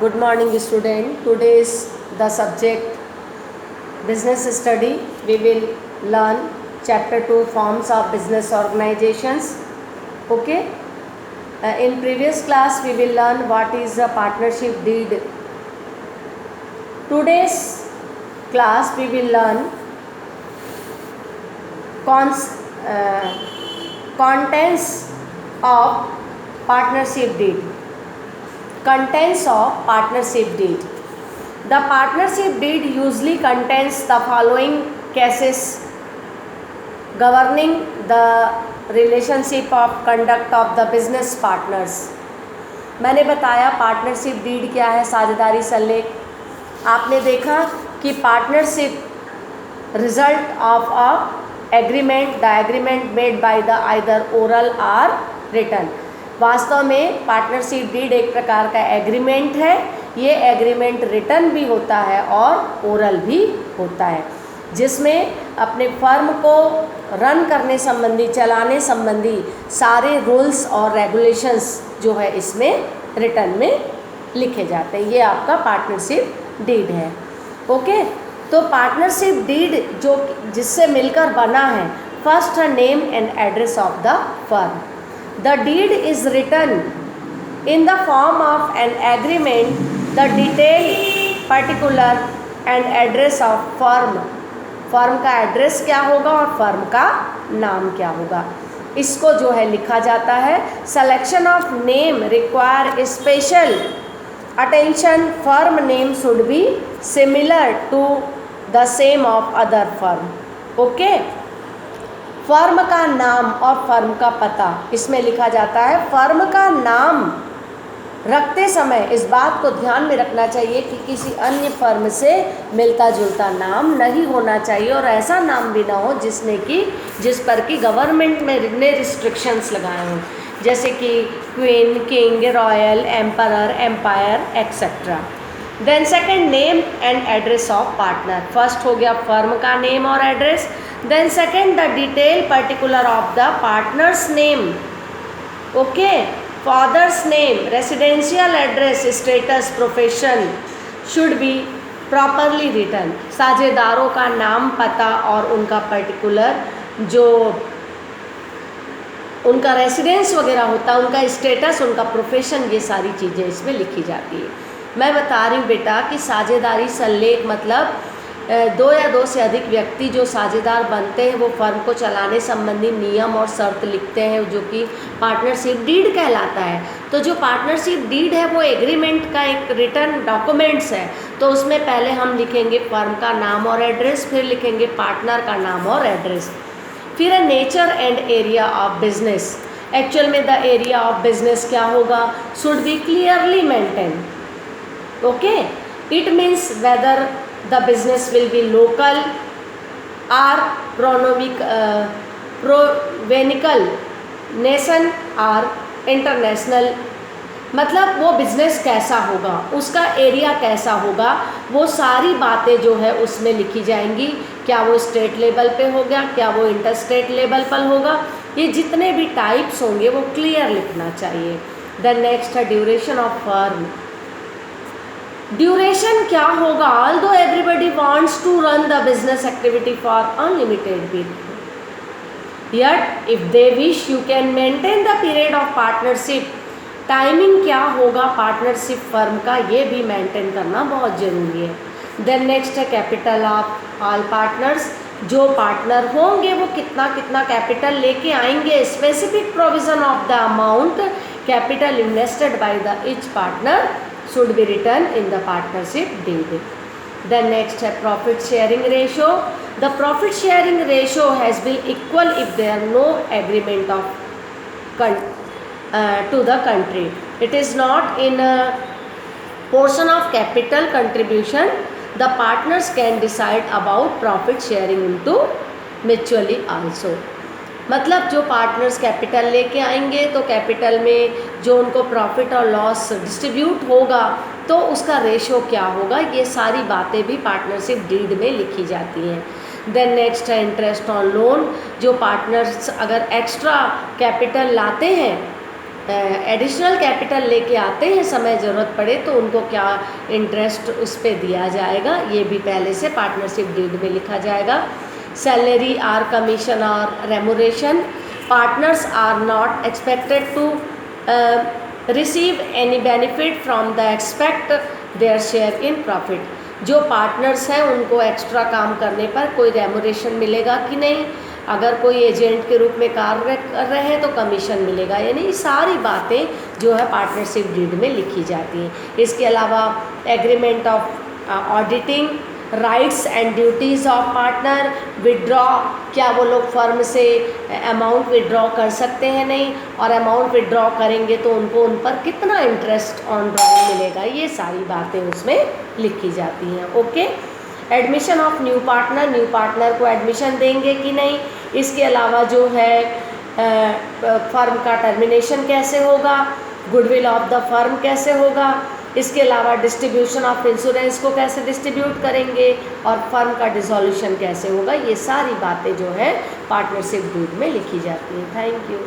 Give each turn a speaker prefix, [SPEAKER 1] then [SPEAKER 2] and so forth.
[SPEAKER 1] Good morning student. Today is the subject business study. We will learn chapter 2 forms of business organizations. Okay. In previous class we will learn what is a partnership deed. Today's class we will learn contents of partnership deed. Contents of partnership deed. The partnership deed usually contains the following cases governing the relationship of conduct of the business partners. मैंने बताया partnership deed क्या है, साझेदारी सल्लेख. आपने देखा कि partnership result of a agreement, the agreement made by the either oral और written. वास्तव में पार्टनरशिप डीड एक प्रकार का एग्रीमेंट है. ये एग्रीमेंट रिटन भी होता है और ओरल भी होता है, जिसमें अपने फर्म को रन करने संबंधी, चलाने संबंधी सारे रूल्स और रेगुलेशंस जो है इसमें रिटन में लिखे जाते हैं. ये आपका पार्टनरशिप डीड है. ओके. तो पार्टनरशिप डीड जो जिससे मिलकर बना है, first name and address of the firm. The deed is written in the form of an agreement, the detailed particular and address of firm. Firm का एड्रेस क्या होगा और फर्म का नाम क्या होगा, इसको जो है लिखा जाता है. Selection of name require special attention. Firm name should be similar to the same of other firm. Okay. Firm का नाम और फर्म का पता इसमें लिखा जाता है. फर्म का नाम रखते समय इस बात को ध्यान में रखना चाहिए कि किसी अन्य फर्म से मिलता जुलता नाम नहीं होना चाहिए और ऐसा नाम भी ना हो जिस पर कि गवर्नमेंट ने रिस्ट्रिक्शंस लगाए हों, जैसे कि queen, king, royal, emperor, empire etcetera. Then second, name and address of partner. First हो गया फर्म का नेम और address. Then second, the detailed particular of the partner's name. Okay. Father's name, residential address, status, profession should be properly written. साझेदारों का नाम, पता और उनका पर्टिकुलर जो उनका रेसिडेंस वगैरह होता है, उनका स्टेटस, उनका प्रोफेशन, ये सारी चीज़ें इसमें लिखी जाती है. मैं बता रही हूँ बेटा कि साझेदारी सल्लेख मतलब दो या दो से अधिक व्यक्ति जो साझेदार बनते हैं वो फर्म को चलाने संबंधी नियम और शर्त लिखते हैं, जो कि पार्टनरशिप डीड कहलाता है. तो जो पार्टनरशिप डीड है वो एग्रीमेंट का एक रिटन डॉक्यूमेंट्स है. तो उसमें पहले हम लिखेंगे फर्म का नाम और एड्रेस, फिर लिखेंगे पार्टनर का नाम और एड्रेस. फिर nature and area of business. Actual में द एरिया ऑफ बिजनेस क्या होगा, should be clearly maintain. Okay. It means whether the business will be local or provincial, nation or international. मतलब वो बिज़नेस कैसा होगा, उसका एरिया कैसा होगा, वो सारी बातें जो है उसमें लिखी जाएंगी. क्या वो स्टेट लेवल पे होगा, क्या वो इंटर स्टेट लेवल पर होगा, ये जितने भी टाइप्स होंगे वो क्लियर लिखना चाहिए. द नेक्स्ट है ड्यूरेशन ऑफ फर्म. ड्यूरेशन क्या होगा, although everybody wants to run the business activity for unlimited period, yet if they wish you can maintain the period of partnership. Timing क्या होगा partnership firm का, ये भी maintain करना बहुत ज़रूरी है. देन नेक्स्ट है कैपिटल ऑफ ऑल पार्टनर्स. जो पार्टनर होंगे वो कितना कितना कैपिटल लेके आएंगे. Specific provision of the amount capital invested by the each partner should be written in the partnership deed. Then next है profit sharing ratio. The profit sharing ratio has been equal if there are no agreement of to the country. It is not in a portion of capital contribution. The partners can decide about profit sharing into mutually also. मतलब जो partners capital लेके आएंगे तो capital में जो उनको profit और loss distribute होगा तो उसका रेशो क्या होगा, ये सारी बातें भी पार्टनरशिप डीड में लिखी जाती हैं. देन नेक्स्ट है इंटरेस्ट ऑन लोन. जो पार्टनर्स अगर एक्स्ट्रा कैपिटल लाते हैं एडिशनल कैपिटल लेके आते हैं, समय ज़रूरत पड़े तो उनको क्या इंटरेस्ट उस पर दिया जाएगा, ये भी पहले से पार्टनरशिप डीड में लिखा जाएगा। सैलरी आर कमीशन और remuneration, partners are not expected to receive any benefit from the expect their share in profit. जो पार्टनर्स हैं उनको एक्स्ट्रा काम करने पर कोई रेमुरेशन मिलेगा कि नहीं, अगर कोई एजेंट के रूप में कार्य कर रहे हैं तो कमीशन मिलेगा, यानी ये सारी बातें जो है पार्टनरशिप डीड में लिखी जाती हैं। इसके अलावा agreement of auditing, rights and duties of partner, withdraw, क्या वो लोग फर्म से अमाउंट विड्रॉ कर सकते हैं नहीं, और अमाउंट विड्रॉ करेंगे तो उनको उन पर कितना इंटरेस्ट ऑन ड्रॉइंग मिलेगा, ये सारी बातें उसमें लिखी जाती हैं। Okay. Admission of new partner, new partner को एडमिशन देंगे कि नहीं। इसके अलावा जो है फर्म का टर्मिनेशन कैसे होगा, गुडविल ऑफ द फर्म कैसे होगा, इसके अलावा डिस्ट्रीब्यूशन ऑफ इंश्योरेंस को कैसे डिस्ट्रीब्यूट करेंगे, और फर्म का डिसॉल्यूशन कैसे होगा, ये सारी बातें जो है पार्टनरशिप डीड में लिखी जाती हैं। Thank you.